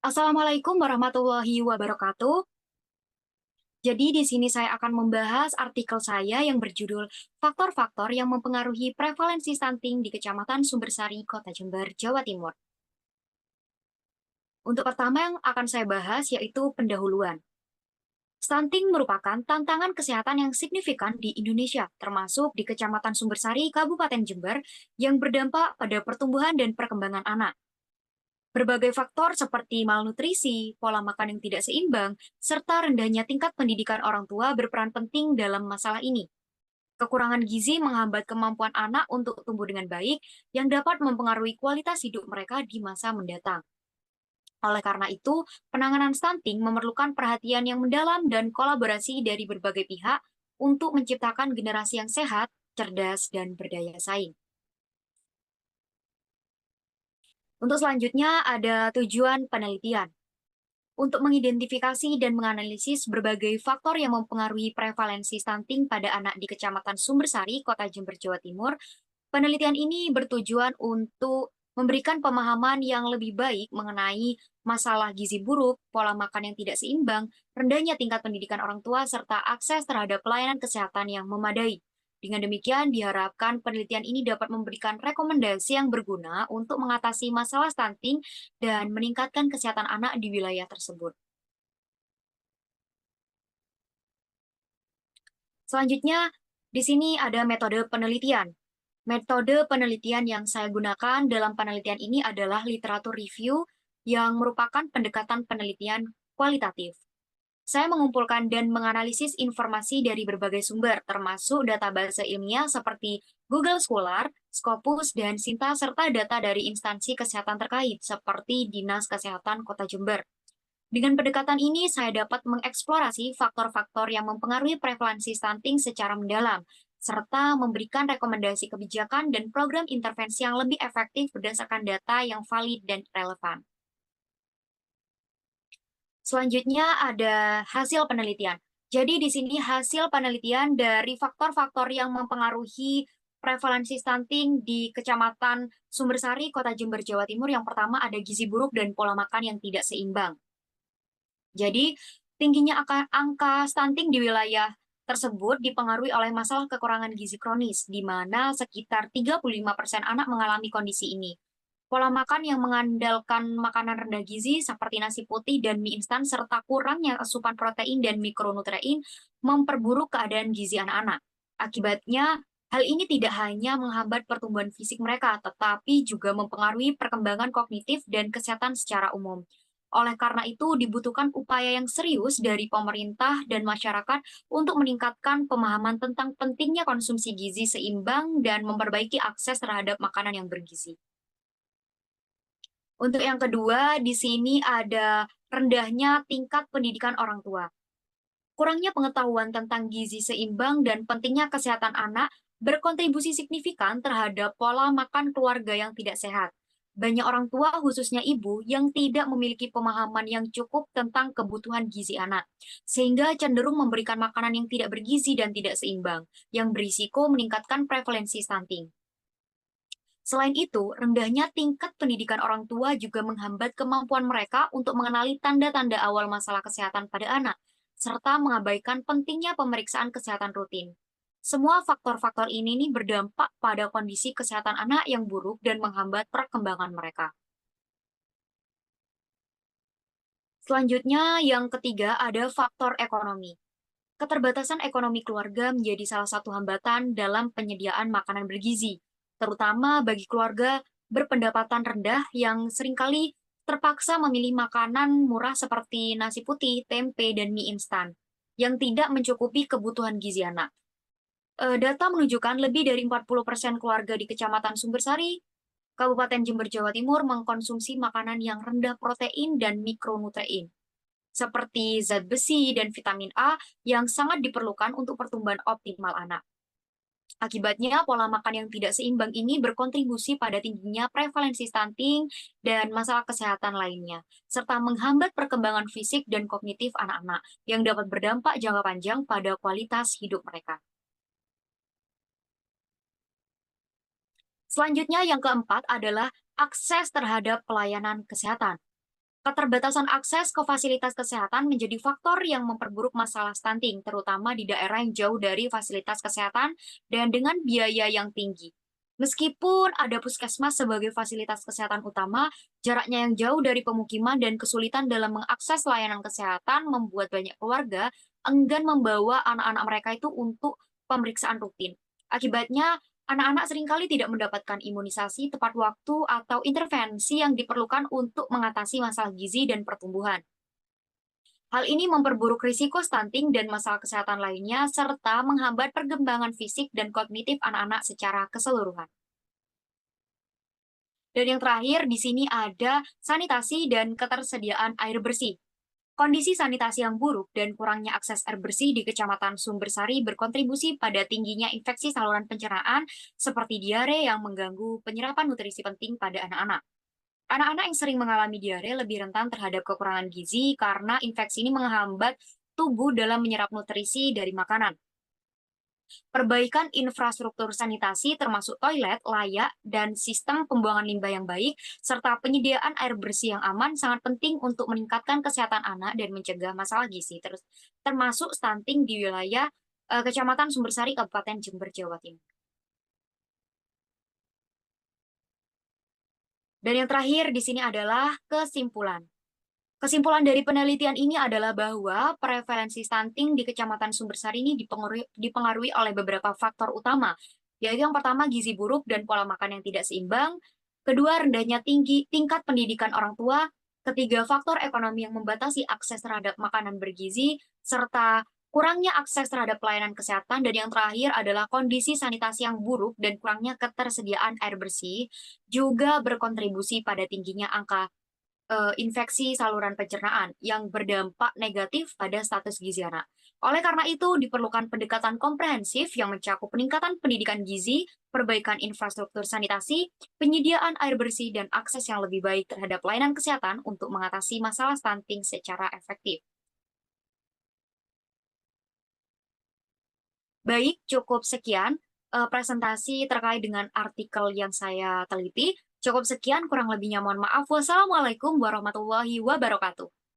Assalamualaikum warahmatullahi wabarakatuh. Jadi di sini saya akan membahas artikel saya yang berjudul Faktor-faktor yang mempengaruhi prevalensi stunting di Kecamatan Sumbersari, Kota Jember, Jawa Timur. Untuk pertama yang akan saya bahas yaitu pendahuluan. Stunting merupakan tantangan kesehatan yang signifikan di Indonesia, termasuk di Kecamatan Sumbersari, Kabupaten Jember, yang berdampak pada pertumbuhan dan perkembangan anak. Berbagai faktor seperti malnutrisi, pola makan yang tidak seimbang, serta rendahnya tingkat pendidikan orang tua berperan penting dalam masalah ini. Kekurangan gizi menghambat kemampuan anak untuk tumbuh dengan baik yang dapat mempengaruhi kualitas hidup mereka di masa mendatang. Oleh karena itu, penanganan stunting memerlukan perhatian yang mendalam dan kolaborasi dari berbagai pihak untuk menciptakan generasi yang sehat, cerdas, dan berdaya saing. Untuk selanjutnya ada tujuan penelitian. Untuk mengidentifikasi dan menganalisis berbagai faktor yang mempengaruhi prevalensi stunting pada anak di Kecamatan Sumbersari, Kota Jember, Jawa Timur, penelitian ini bertujuan untuk memberikan pemahaman yang lebih baik mengenai masalah gizi buruk, pola makan yang tidak seimbang, rendahnya tingkat pendidikan orang tua, serta akses terhadap pelayanan kesehatan yang memadai. Dengan demikian, diharapkan penelitian ini dapat memberikan rekomendasi yang berguna untuk mengatasi masalah stunting dan meningkatkan kesehatan anak di wilayah tersebut. Selanjutnya, di sini ada metode penelitian. Metode penelitian yang saya gunakan dalam penelitian ini adalah literatur review yang merupakan pendekatan penelitian kualitatif. Saya mengumpulkan dan menganalisis informasi dari berbagai sumber, termasuk database ilmiah seperti Google Scholar, Scopus, dan Sinta, serta data dari instansi kesehatan terkait, seperti Dinas Kesehatan Kota Jember. Dengan pendekatan ini, saya dapat mengeksplorasi faktor-faktor yang mempengaruhi prevalensi stunting secara mendalam, serta memberikan rekomendasi kebijakan dan program intervensi yang lebih efektif berdasarkan data yang valid dan relevan. Selanjutnya ada hasil penelitian. Jadi di sini hasil penelitian dari faktor-faktor yang mempengaruhi prevalensi stunting di Kecamatan Sumbersari, Kota Jember, Jawa Timur. Yang pertama ada gizi buruk dan pola makan yang tidak seimbang. Jadi, tingginya angka stunting di wilayah tersebut dipengaruhi oleh masalah kekurangan gizi kronis, di mana sekitar 35% anak mengalami kondisi ini. Pola makan yang mengandalkan makanan rendah gizi seperti nasi putih dan mie instan serta kurangnya asupan protein dan mikronutrien memperburuk keadaan gizi anak-anak. Akibatnya, hal ini tidak hanya menghambat pertumbuhan fisik mereka, tetapi juga mempengaruhi perkembangan kognitif dan kesehatan secara umum. Oleh karena itu, dibutuhkan upaya yang serius dari pemerintah dan masyarakat untuk meningkatkan pemahaman tentang pentingnya konsumsi gizi seimbang dan memperbaiki akses terhadap makanan yang bergizi. Untuk yang kedua, di sini ada rendahnya tingkat pendidikan orang tua. Kurangnya pengetahuan tentang gizi seimbang dan pentingnya kesehatan anak berkontribusi signifikan terhadap pola makan keluarga yang tidak sehat. Banyak orang tua, khususnya ibu, yang tidak memiliki pemahaman yang cukup tentang kebutuhan gizi anak, sehingga cenderung memberikan makanan yang tidak bergizi dan tidak seimbang, yang berisiko meningkatkan prevalensi stunting. Selain itu, rendahnya tingkat pendidikan orang tua juga menghambat kemampuan mereka untuk mengenali tanda-tanda awal masalah kesehatan pada anak, serta mengabaikan pentingnya pemeriksaan kesehatan rutin. Semua faktor-faktor ini nih berdampak pada kondisi kesehatan anak yang buruk dan menghambat perkembangan mereka. Selanjutnya, yang ketiga ada faktor ekonomi. Keterbatasan ekonomi keluarga menjadi salah satu hambatan dalam penyediaan makanan bergizi, terutama bagi keluarga berpendapatan rendah yang seringkali terpaksa memilih makanan murah seperti nasi putih, tempe, dan mie instan yang tidak mencukupi kebutuhan gizi anak. Data menunjukkan lebih dari 40% keluarga di Kecamatan Sumbersari, Kabupaten Jember, Jawa Timur mengkonsumsi makanan yang rendah protein dan mikronutrien seperti zat besi dan vitamin A yang sangat diperlukan untuk pertumbuhan optimal anak. Akibatnya, pola makan yang tidak seimbang ini berkontribusi pada tingginya prevalensi stunting dan masalah kesehatan lainnya, serta menghambat perkembangan fisik dan kognitif anak-anak yang dapat berdampak jangka panjang pada kualitas hidup mereka. Selanjutnya, yang keempat adalah akses terhadap pelayanan kesehatan. Keterbatasan akses ke fasilitas kesehatan menjadi faktor yang memperburuk masalah stunting, terutama di daerah yang jauh dari fasilitas kesehatan dan dengan biaya yang tinggi. Meskipun ada puskesmas sebagai fasilitas kesehatan utama, jaraknya yang jauh dari pemukiman dan kesulitan dalam mengakses layanan kesehatan membuat banyak keluarga enggan membawa anak-anak mereka itu untuk pemeriksaan rutin. Akibatnya, anak-anak seringkali tidak mendapatkan imunisasi tepat waktu atau intervensi yang diperlukan untuk mengatasi masalah gizi dan pertumbuhan. Hal ini memperburuk risiko stunting dan masalah kesehatan lainnya, serta menghambat perkembangan fisik dan kognitif anak-anak secara keseluruhan. Dan yang terakhir, di sini ada sanitasi dan ketersediaan air bersih. Kondisi sanitasi yang buruk dan kurangnya akses air bersih di Kecamatan Sumbersari berkontribusi pada tingginya infeksi saluran pencernaan seperti diare yang mengganggu penyerapan nutrisi penting pada anak-anak. Anak-anak yang sering mengalami diare lebih rentan terhadap kekurangan gizi karena infeksi ini menghambat tubuh dalam menyerap nutrisi dari makanan. Perbaikan infrastruktur sanitasi termasuk toilet layak dan sistem pembuangan limbah yang baik, serta penyediaan air bersih yang aman sangat penting untuk meningkatkan kesehatan anak dan mencegah masalah gizi, termasuk stunting di wilayah Kecamatan Sumbersari, Kabupaten Jember, Jawa Timur. Dan yang terakhir di sini adalah kesimpulan. Kesimpulan dari penelitian ini adalah bahwa prevalensi stunting di Kecamatan Sumbersari ini dipengaruhi oleh beberapa faktor utama, yaitu yang pertama gizi buruk dan pola makan yang tidak seimbang, kedua rendahnya tingkat pendidikan orang tua, ketiga faktor ekonomi yang membatasi akses terhadap makanan bergizi, serta kurangnya akses terhadap pelayanan kesehatan, dan yang terakhir adalah kondisi sanitasi yang buruk dan kurangnya ketersediaan air bersih juga berkontribusi pada tingginya angka infeksi saluran pencernaan yang berdampak negatif pada status gizi anak. Oleh karena itu, diperlukan pendekatan komprehensif yang mencakup peningkatan pendidikan gizi, perbaikan infrastruktur sanitasi, penyediaan air bersih, dan akses yang lebih baik terhadap layanan kesehatan untuk mengatasi masalah stunting secara efektif. Baik, cukup sekian presentasi terkait dengan artikel yang saya teliti. Cukup sekian, kurang lebihnya mohon maaf. Wassalamualaikum warahmatullahi wabarakatuh.